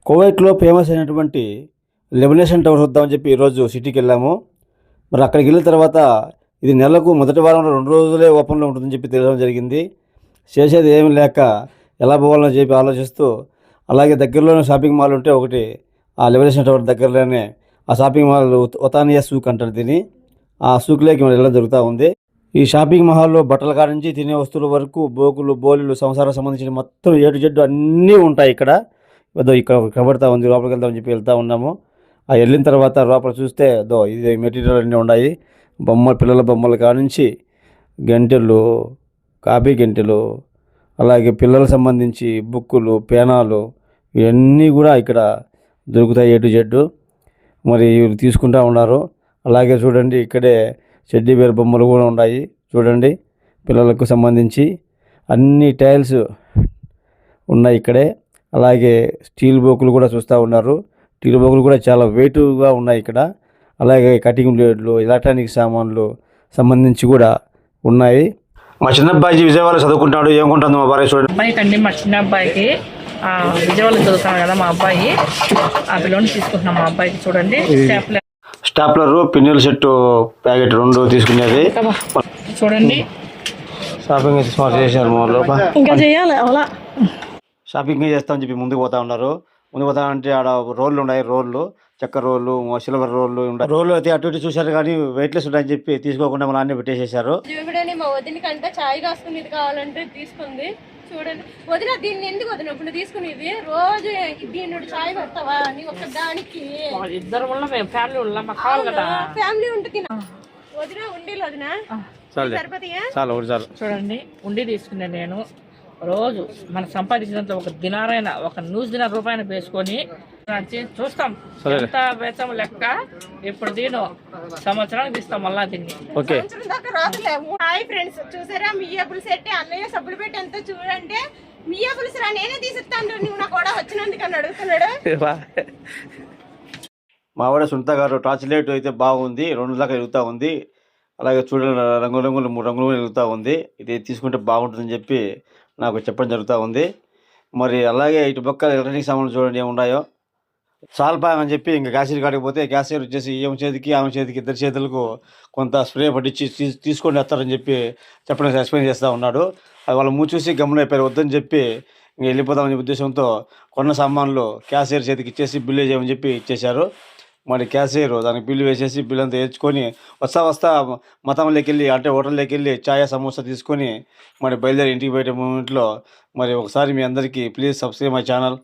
కువైట్లో ఫేమస్ అయినటువంటి లెబనేషన్ టవర్ చూద్దామని చెప్పి ఈరోజు సిటీకి వెళ్ళాము. మరి అక్కడికి వెళ్ళిన తర్వాత ఇది నెలకు మొదటి వారంలో 2 రోజులే ఓపెన్లో ఉంటుందని చెప్పి తెలియడం జరిగింది. చేసేది ఏమి లేక ఎలా పోవాలో చెప్పి ఆలోచిస్తూ, అలాగే దగ్గరలోనే షాపింగ్ మాల్ ఉంటే ఒకటి, ఆ లెబనేషన్ టవర్ దగ్గరలోనే ఆ షాపింగ్ మాల్ ఒతానియా సూక్ అంటారు దీన్ని. ఆ సూక్లోకి మనం వెళ్ళడం జరుగుతూ ఉంది. ఈ షాపింగ్ మాల్లో బట్టల కాడ నుంచి తినే వస్తువుల వరకు బోకులు, బోలీలు, సంసారం సంబంధించిన మొత్తం A to Z అన్నీ ఉంటాయి ఇక్కడ. ఇక్కడ కనబడతా ఉంది. లోపలికి వెళ్దామని చెప్పి వెళ్తూ ఉన్నాము. ఆ వెళ్ళిన తర్వాత లోపల చూస్తే ఇది మెటీరియల్ అన్నీ ఉన్నాయి. పిల్లల బొమ్మల కానుంచి గంటెలు, కాపీ గంటెలు, అలాగే పిల్లలకు సంబంధించి బుక్కులు, పేనాలు, ఇవన్నీ కూడా ఇక్కడ దొరుకుతాయి A to Z. మరి వీళ్ళు తీసుకుంటూ ఉన్నారు. అలాగే చూడండి, ఇక్కడే చెడ్డీ బేర్ బొమ్మలు కూడా ఉన్నాయి. చూడండి, పిల్లలకు సంబంధించి అన్ని టైల్స్ ఉన్నాయి ఇక్కడే. అలాగే స్టీల్ బోకులు కూడా చూస్తూ ఉన్నారు. స్టీల్ బోకులు కూడా చాలా వెయిట్గా ఉన్నాయి ఇక్కడ. అలాగే కటింగ్ బ్లేడ్లు, ఎలక్ట్రానిక్ సామాన్లు సంబంధించి కూడా ఉన్నాయి. మా చిన్న అబ్బాయి విజయవాడ చదువుకుంటాడు. ఏమనుకుంటుంది మా భార్య? చూడండి, అబ్బాయికి అండి, మా చిన్న అబ్బాయికి విజయవాడ చదువుతాను కదా మా అబ్బాయి, ఆ పిల్లని తీసుకుంటున్నాం మా అబ్బాయికి. చూడండి, స్టాప్లర్, పిన్నుల సెట్ ప్యాకెట్ 2 తీసుకునేది. చూడండి, షాపింగ్ చేశారు. ఇంకా చేయాలి అలా షాపింగ్ చేస్తామని చెప్పి ముందుకు పోతా ఉన్నారు. ముందుకు పోతానంటే ఆడ రోళ్ళు ఉన్నాయి. రోళ్ళు, చెక్క రోళ్ళు, సిల్వర్ రోళ్ళు ఉన్నాయి. రోళ్ళు అయితే అటు ఇటు చూశారు కానీ వెయిట్లెస్ ఉన్నాయని చెప్పి తీసుకోకుండా మన అన్ని పెట్టేసేసారు. చూడండి, మా వదినకంటే చాయ్ కాసుకునేది కావాలంటే తీసుకుంది. చూడండి వదిన, దీన్ని ఎందుకు వదిన ఇప్పుడు తీసుకునేది? రోజు దీన్ని చాయ్ పెడతావా అని ఒక దానికి ఇద్దరు ఫ్యామిలీ ఫ్యామిలీ ఉంటుంది. వదిన ఉండేది వదిన సరిపోతాయా? చాలు. చూడండి, ఉండి తీసుకున్నాను నేను. రోజు మనం సంపాదించినంత ఒక దినారైన, ఒక రూపాయలు వేసుకొని చూస్తాం ఎంత వేసాం లెక్క. ఇప్పుడు దీని సంవత్సరానికి తీస్తాం మళ్ళా దీన్ని. హాయ్ ఫ్రెండ్స్, చూసారా మియ్య పులుసు ఎట్టి అన్నయ్య సబ్బులు పెట్టి ఎంత చూడంటే మియ్య పులుసు రా నేనే తీసిస్తాను, నువ్వు నాకు కూడా వచ్చినందుకు అని అడుగుతున్నాడు. మావాడ సునీత గారు టార్చ్ లైట్ అయితే బాగుంది, 2 దాకా వెలుగుతూ ఉంది. అలాగే చూడండి, రంగులు 3 రంగులు వెలుగుతూ ఉంది. ఇది తీసుకుంటే బాగుంటుందని చెప్పి నాకు చెప్పడం జరుగుతూ ఉంది. మరి అలాగే ఇటు పక్క ఎలక్ట్రానిక్ సామాన్లు చూడండి ఏమున్నాయో. సాల్పాంగ్ అని చెప్పి ఇంకా క్యాషియర్ కాడికి పోతే క్యాషియర్ వచ్చేసి ఆమె చేతికి ఇద్దరు చేతులకు కొంత స్ప్రే పట్టించి తీసుకొని వస్తారని చెప్పి చెప్పడం ఎక్స్ప్లెయిన్ చేస్తూ ఉన్నాడు. అది వాళ్ళు మూచూసి గమనైపోయారు. వద్దని చెప్పి ఇంక వెళ్ళిపోదామనే ఉద్దేశంతో కొన్న సామాన్లు క్యాషియర్ చేతికి ఇచ్చేసి బిల్లు చేయమని చెప్పి ఇచ్చేశారు. మరి క్యాషియర్ దానికి బిల్లు వేసేసి బిల్లు అంతా వేసుకొని వస్తా మతంలోకి వెళ్ళి, అంటే హోటల్లోకి వెళ్ళి ఛాయ్ సమోసా తీసుకొని మరి బయలుదేరి ఇంటికి పోయే మూమెంట్లో మరి ఒకసారి మీ అందరికీ ప్లీజ్ సబ్స్క్రైబ్ మై ఛానల్.